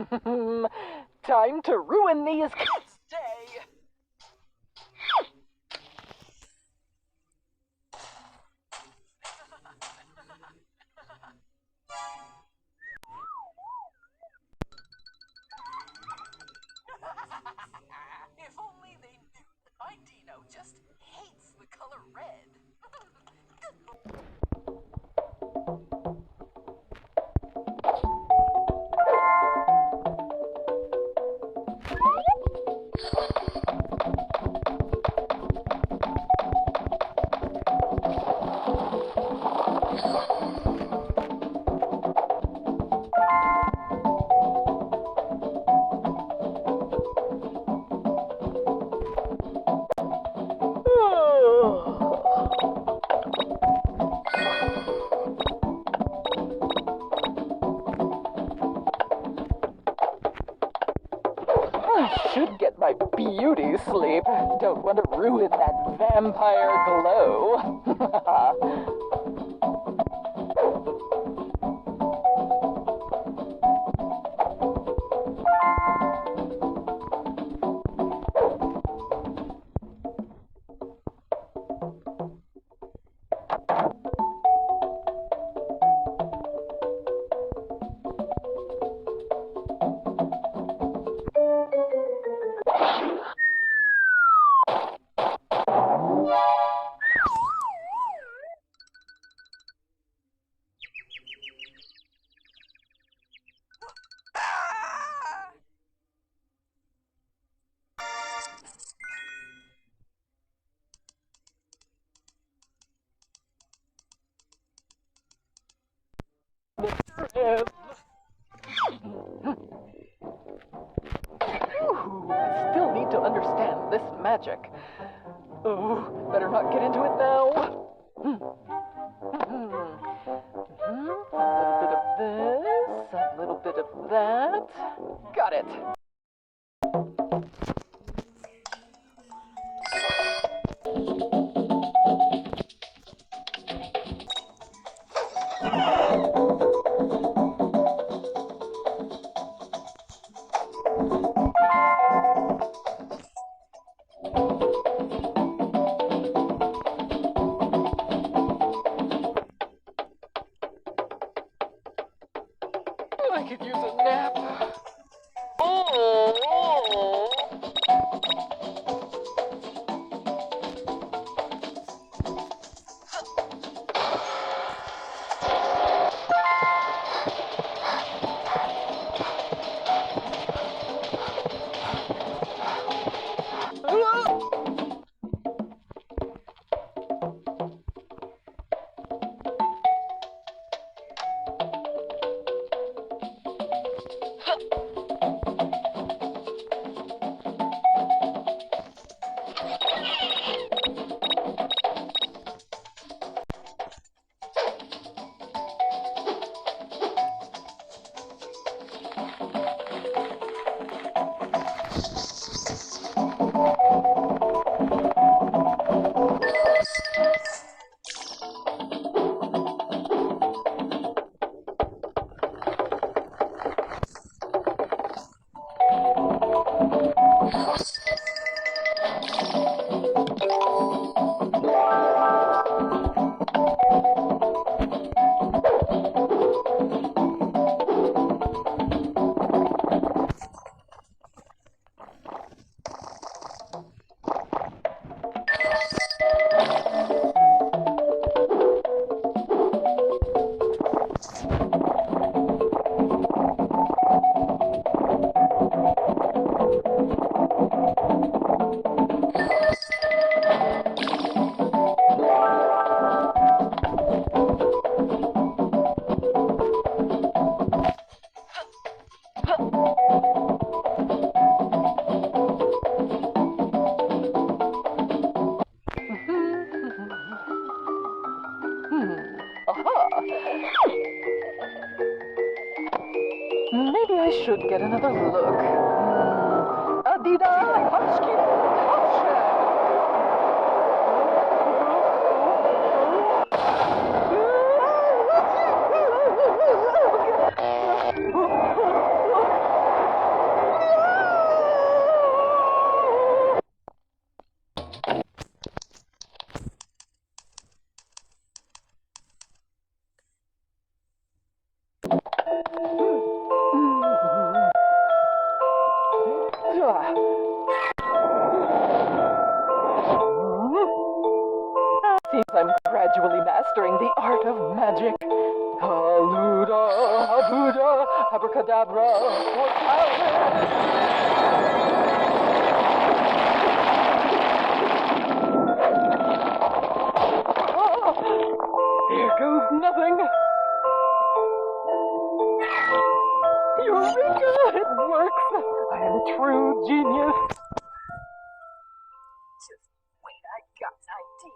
Time to ruin these kids' day. If only they knew that my Dino just hates the color red. I should get my beauty sleep. Don't want to ruin that vampire glow. Phew, I still need to understand this magic. Oh, better not get into it now. A little bit of this, a little bit of that. Got it. I could use a nap. Oh. Aha! Maybe I should get another look. Adida Hotchkin Seems I'm gradually mastering the art of magic. Haluda, Habuda, Abracadabra, here goes nothing. Eureka! It works! I am a true genius. Just wait, I got an idea.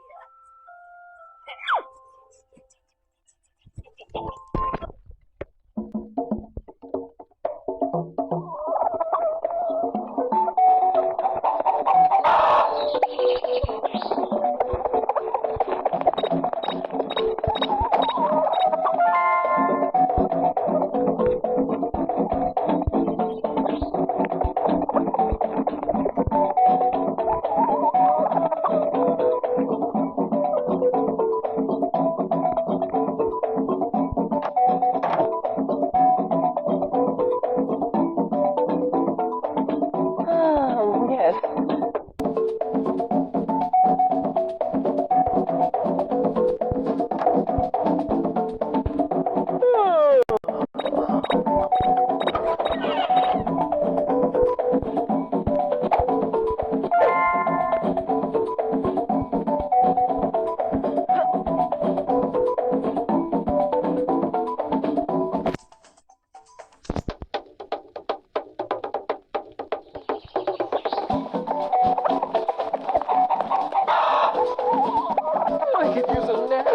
I could use a nap.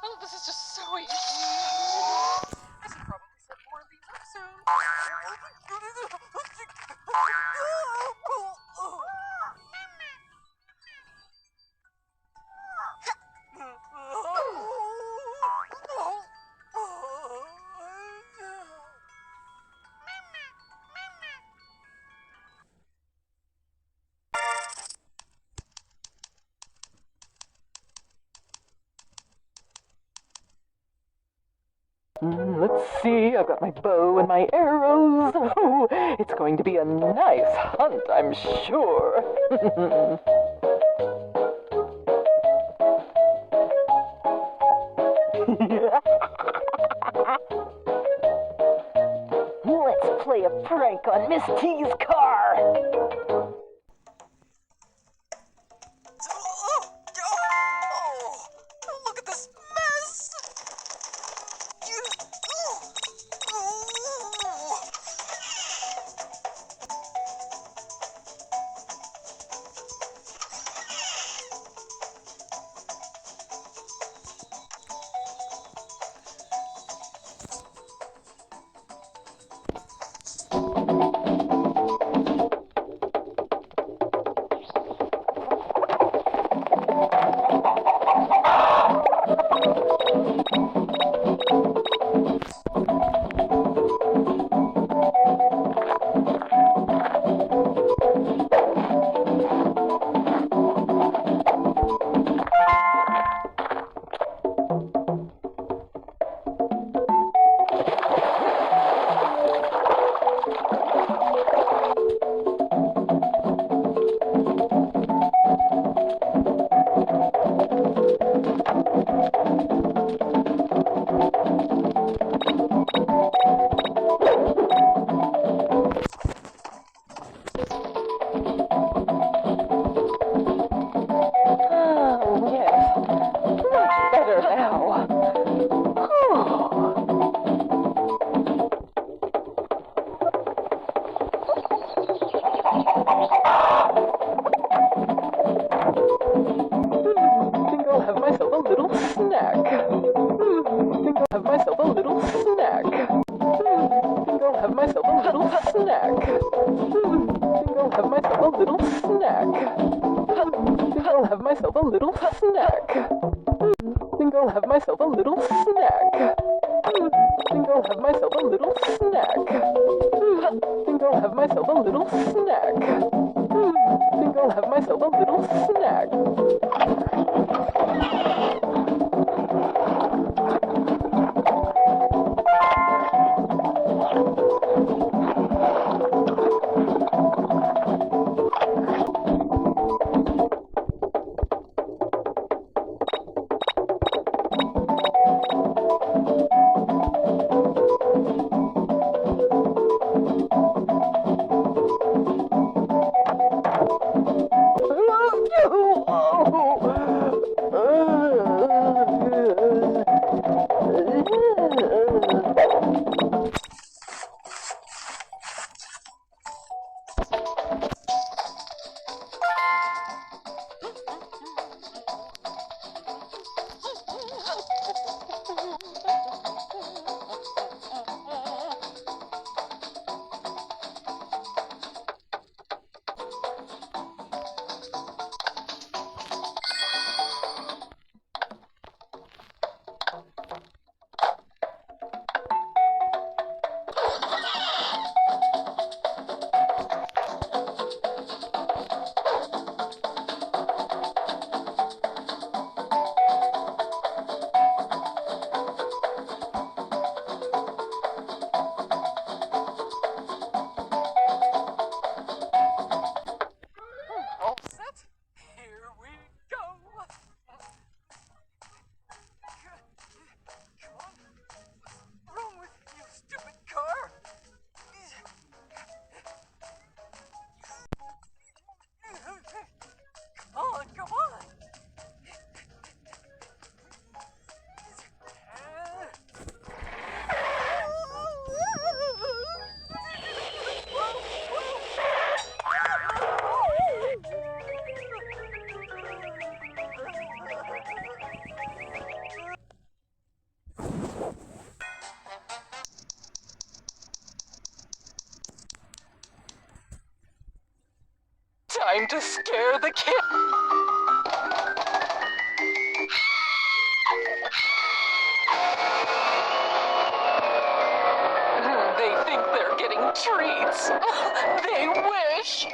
Oh, this is just so easy. I should probably set more of these up soon. Let's see, I've got my bow and my arrows. Oh, it's going to be a nice hunt, I'm sure. Let's play a prank on Miss T's car. Look at this mess! Think I'll have myself a little snack. Think I'll have myself a little snack. Think I'll have myself a little snack. Think I'll have myself a little snack. Think I'll have myself a little snack. Think I'll have myself a little snack. All set? Here we go! Come on. What's wrong with you, stupid car? Come on! Time to scare the kid! They think they're getting treats. They wish.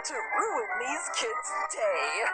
To ruin these kids' day.